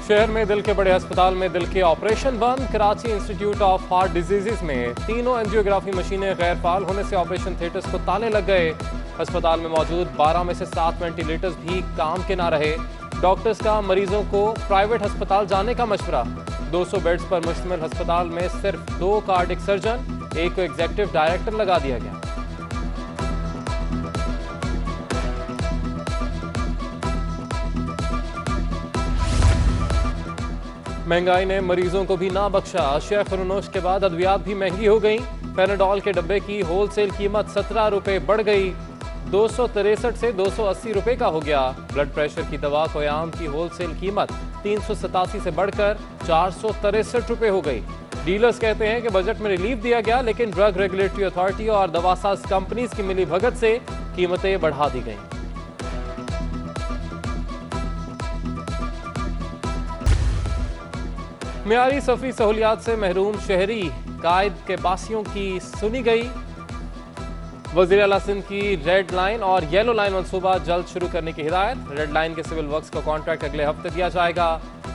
शहर में दिल के बड़े अस्पताल में दिल के ऑपरेशन बंद। Karachi institute of heart diseases में तीनों एंजियोग्राफी मशीनें गैर फाल होने से ऑपरेशन थिएटर्स को ताले लग गए। अस्पताल में मौजूद 12 में से 7 वेंटिलेटर्स भी काम के ना रहे। डॉक्टर्स का मरीजों को प्राइवेट अस्पताल जाने का मशवरा। 200 बेड्स पर मुश्तमिल अस्पताल में सिर्फ 2 कार्डिक सर्जन, एक को एग्जीक्यूटिव डायरेक्टर लगा दिया गया। महंगाई ने मरीजों को भी ना बख्शा। अशिया फरोनोश के बाद अद्वियात भी महंगी हो गई। पैनाडोल के डब्बे की होलसेल कीमत 17 रुपए बढ़ गई, 263 से 280 रुपए का हो गया। ब्लड प्रेशर की दवा कोयाम की होलसेल कीमत 387 से बढ़कर 463 रुपए हो गई। डीलर्स कहते हैं कि बजट में रिलीफ दिया गया, लेकिन ड्रग रेगुलेटरी अथॉरिटी और दवासाज कंपनीज की मिली भगत से कीमतें बढ़ा दी गई। मियारी सफरी सहूलियात से महरूम शहरी कायद के बासियों की सुनी गई। वज़ीर आला सिंध की रेड लाइन और येलो लाइन मंसूबा जल्द शुरू करने की हिदायत। रेड लाइन के सिविल वर्क्स का कॉन्ट्रैक्ट अगले हफ्ते दिया जाएगा।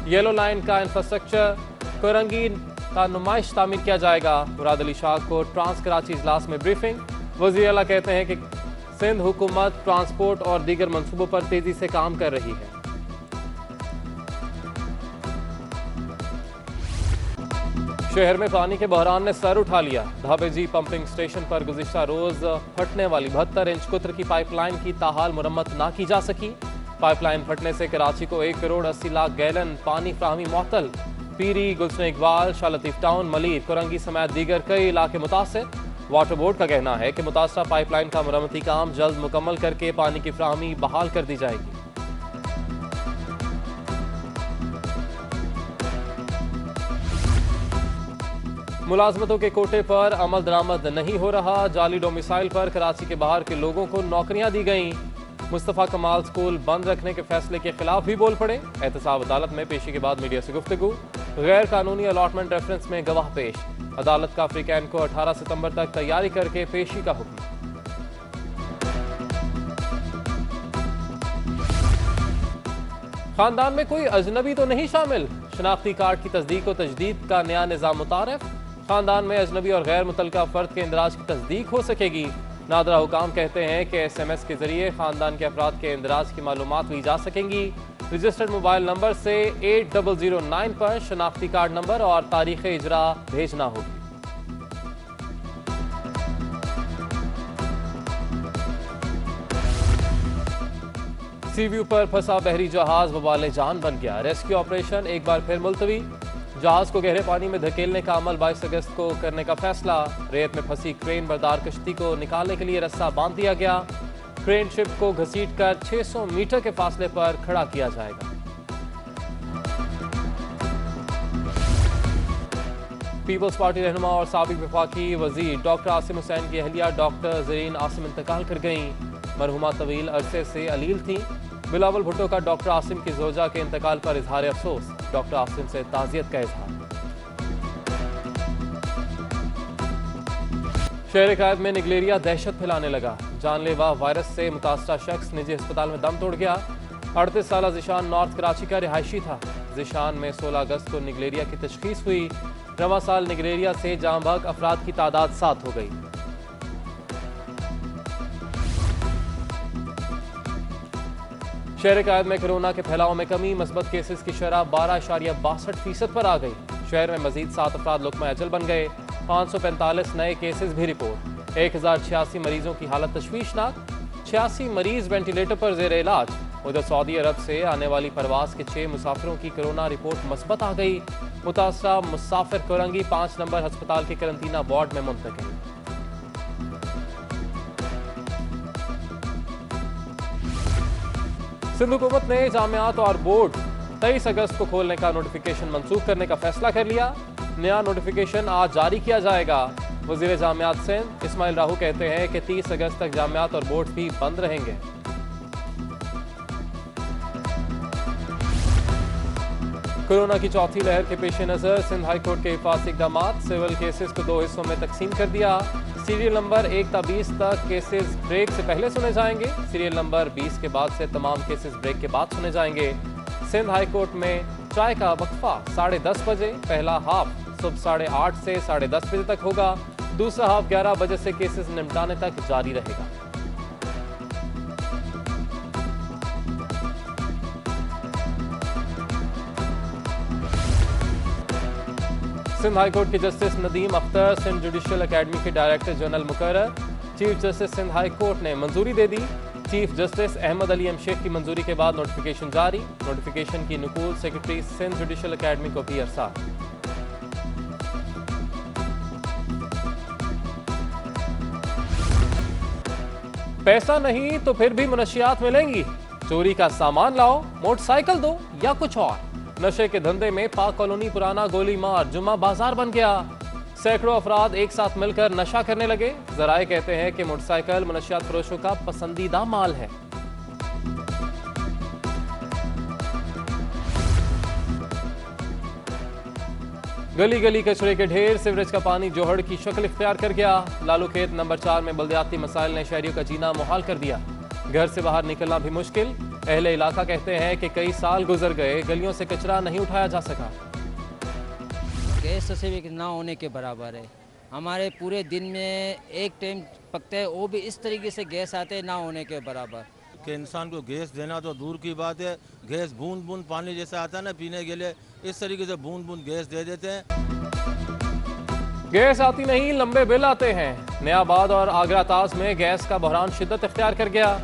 येलो लाइन का इंफ्रास्ट्रक्चर कोरंगी का नुमाइश तामीर किया जाएगा। मुराद अली शाह को ट्रांस कराची इजलास में ब्रीफिंग। वज़ीर आला कहते हैं कि सिंध हुकूमत ट्रांसपोर्ट और दीगर मंसूबों पर तेजी से काम कर रही है। शहर में पानी के बहरान ने सर उठा लिया। धाबेजी पंपिंग स्टेशन पर गुज़िश्ता रोज फटने वाली 72 इंच कुत्र की पाइपलाइन की ताहाल मुरम्मत ना की जा सकी। पाइपलाइन फटने से कराची को 1 करोड़ 80 लाख गैलन पानी फ्राहमी मुअत्तल। पीरी, गुलशन इकबाल, शाह लतीफ टाउन, मलीर, कोरंगी समेत दीगर कई इलाके मुतासर। वाटर बोर्ड का कहना है कि मुतासरा पाइपलाइन का मुरम्मती काम जल्द मुकम्मल करके पानी की फ्राहमी बहाल कर दी जाएगी। मुलाजमतों के कोटे पर अमल दरामद नहीं हो रहा। जाली डोमिसाइल पर कराची के बाहर के लोगों को नौकरियां दी गईं। मुस्तफ़ा कमाल स्कूल बंद रखने के फैसले के खिलाफ भी बोल पड़े। एहतसाब अदालत में पेशी के बाद मीडिया से गुफ्तगू। गैर कानूनी अलॉटमेंट रेफरेंस में गवाह पेश। अदालत का अफ्रीकैन को 18 सितंबर तक तैयारी करके पेशी का हुक्म। खानदान में कोई अजनबी तो नहीं शामिल। शनाख्ती कार्ड की तस्दीक व तजदीद का नया निज़ाम मुतारफ। खानदान में अजनबी और गैर मुतल्लका फर्द के इंदराज की तस्दीक हो सकेगी। नादरा हुकाम कहते हैं कि SMS के जरिए खानदान के अफराद के इंदराज की मालूमात ली जा सकेंगी। रजिस्टर्ड मोबाइल नंबर से 8009 पर शनाख्ती कार्ड नंबर और तारीख इजरा भेजना होगी। सीव्यू पर फंसा बहरी जहाज वबाले जान बन गया। रेस्क्यू ऑपरेशन एक बार फिर मुलतवी। जहाज को गहरे पानी में धकेलने का अमल 22 अगस्त को करने का फैसला। रेत में फंसी क्रेन बरदार कश्ती को निकालने के लिए रस्सा बांध दिया गया। क्रेन शिप को घसीटकर 600 मीटर के फासले पर खड़ा किया जाएगा। पीपल्स पार्टी रहनुमा और साबिक वफाकी वजीर डॉक्टर आसिम हुसैन की अहलिया डॉक्टर ज़रीन आसिम इंतकाल कर गईं। मरहुमा तवील अरसे से अलील थी। बिलावल भुट्टो का डॉक्टर आसिम की जोजा के इंतकाल पर इजहार अफसोस। डॉक्टर आसिम से ताज़ियत का इजहार। शहर कायद में निगलेरिया दहशत फैलाने लगा। जानलेवा वायरस से मुतासरा शख्स निजी अस्पताल में दम तोड़ गया। 38 साला जिशान नॉर्थ कराची का रिहायशी था। जिशान में 16 अगस्त को निगलेरिया की तशखीस हुई। रवा साल निगलेरिया से जाँ बहक अफराद की तादाद 7 हो गई। शहर कायद में कोरोना के फैलाव में कमी। मस्बत केसेस की शरह 12.62% पर आ गई। शहर में मजीद 7 अफराद लुक्मा अजल बन गए। 545 नए केसेस भी रिपोर्ट। 1086 मरीजों की हालत तशवीशनाक। 86 मरीज वेंटिलेटर पर जेर इलाज। उधर सऊदी अरब से आने वाली परवाज के 6 मुसाफिरों की कोरोना रिपोर्ट मस्बत आ गई। मुतासरा मुसाफिर कोरंगी 5 नंबर अस्पताल के करंतना वार्ड में मुंतकिल। सिंध हुकूमत ने जामियात और बोर्ड 23 अगस्त को खोलने का नोटिफिकेशन मंसूख करने का फैसला कर लिया। नया नोटिफिकेशन आज जारी किया जाएगा। वजीर जामियात सिंध इस्माइल राहू कहते हैं कि 30 अगस्त तक जामियात और बोर्ड भी बंद रहेंगे। कोरोना की चौथी लहर के पेश नज़र सिंध हाई कोर्ट के हिफाजती इक़दाम। सिविल केसेस को 2 हिस्सों में तकसीम कर दिया। सीरियल नंबर 1 ता 20 तक केसेस ब्रेक से पहले सुने जाएंगे। सीरियल नंबर 20 के बाद से तमाम केसेस ब्रेक के बाद सुने जाएंगे। सिंध हाई कोर्ट में चाय का वक्फा 10:30 बजे। पहला हाफ सुबह 8:30 से 10:30 बजे तक होगा। दूसरा हाफ 11 बजे से केसेस निपटाने तक जारी रहेगा। सिंध हाईकोर्ट के justice Nadeem Akhtar Sindh judicial academy के डायरेक्टर जनरल मुकर्रर। Chief justice Sindh high court ने मंजूरी दे दी। चीफ जस्टिस अहमद अली शेख की मंजूरी के बाद नोटिफिकेशन जारी। नोटिफिकेशन की नकुल सेक्रेटरी सिंध जुडिशियल एकेडमी को भी अरसा। पैसा नहीं तो फिर भी मनशियात मिलेंगी। चोरी का सामान लाओ, मोटरसाइकिल दो या कुछ और। नशे के धंधे में पाक कॉलोनी पुराना गोली मार जुम्मा बाजार बन गया। सैकड़ों अफराद एक साथ मिलकर नशा करने लगे। जराए कहते हैं कि मोटरसाइकिल मनशियात फरोशों का पसंदीदा माल है। गली गली कचरे के ढेर, सीवरेज का पानी जोहड़ की शक्ल इख्तियार कर गया। लालू खेत नंबर 4 में बल्दियाती मसाइल ने शहरियों का जीना मुहाल कर दिया। घर से बाहर निकलना भी मुश्किल। अहले इलाका कहते हैं कि कई साल गुजर गए, गलियों से कचरा नहीं उठाया जा सका। गैस से ना होने के बराबर है। हमारे पूरे दिन में एक टाइम पकते हैं, वो भी इस तरीके से गैस आते हैं ना होने के बराबर। कि इंसान को गैस देना तो दूर की बात है, गैस बूंद बूंद पानी जैसा आता है ना पीने के लिए, इस तरीके से बूंद बूंद गैस दे देते हैं। गैस आती नहीं, लंबे बिल आते हैं। नयाबाद और आगरा ताज में गैस का बहरान शिद्दत इख्तियार कर गया।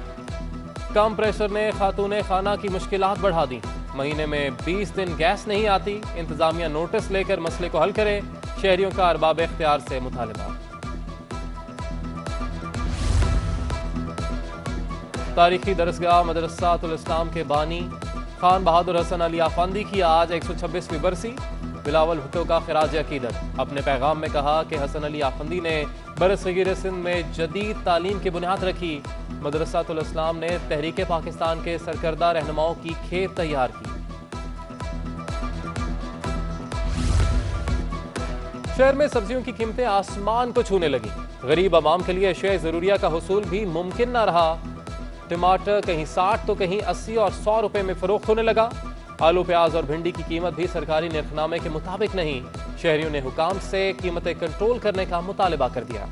कम प्रेशर ने खातूने खाना की मुश्किलात बढ़ा दी। महीने में 20 दिन गैस नहीं आती। इंतजामिया नोटिस लेकर मसले को हल करे। शहरियों का अरबाब इख्तियार से मुतालबा। तारीखी दरसगाह मदरसातुल इस्लाम के बानी खान बहादुर हसन अली आफंदी की आज 126वीं बरसी। बिलावल भुट्टो का खिराज अकीदत। अपने पैगाम में कहा कि हसन अली आफंदी ने बरसगीर सिंध में जदीद तालीम की बुनियाद रखी। मदरसातुल इस्लाम ने तहरीक पाकिस्तान के सरकर्दा रहनुमाओं की खेप तैयार की। शहर में सब्जियों की कीमतें आसमान को छूने लगी। गरीब आवाम के लिए अशिया ज़रूरिया का हुसूल भी मुमकिन न रहा। टमाटर कहीं 60 तो कहीं 80 और 100 रुपए में फरोख्त होने लगा। आलू, प्याज और भिंडी की कीमत भी सरकारी निर्खनामे के मुताबिक नहीं। शहरियों ने हुकाम से कीमतें कंट्रोल करने का मुतालबा कर दिया।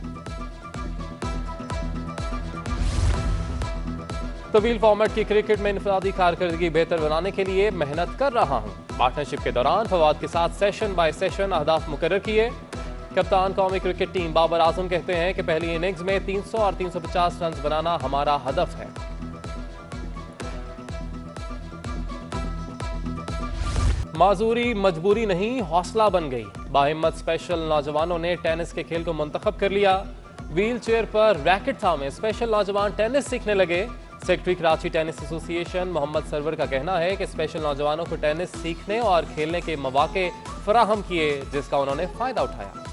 तवील फॉर्मेट की क्रिकेट में इनफरादी कारकर्दगी बेहतर बनाने के लिए मेहनत कर रहा हूं। पार्टनरशिप के दौरान फवाद के साथ सेशन बाय सेशन अहदाफ मुकर्रर किए। कप्तान कौमी क्रिकेट टीम बाबर आजम कहते हैं कि पहली इनिंग्स में 300 और 350 रन बनाना हमारा हदफ है। माजूरी मजबूरी नहीं, हौसला बन गई। बाहिम्मत स्पेशल नौजवानों ने टेनिस के खेल को मुंतखब कर लिया। व्हील चेयर पर रैकेट थामे स्पेशल नौजवान टेनिस सीखने लगे। Secretary Karachi tennis association Mohammad Sarwar का कहना है कि स्पेशल नौजवानों को टेनिस सीखने और खेलने के मौके फराहम किए, जिसका उन्होंने फायदा उठाया।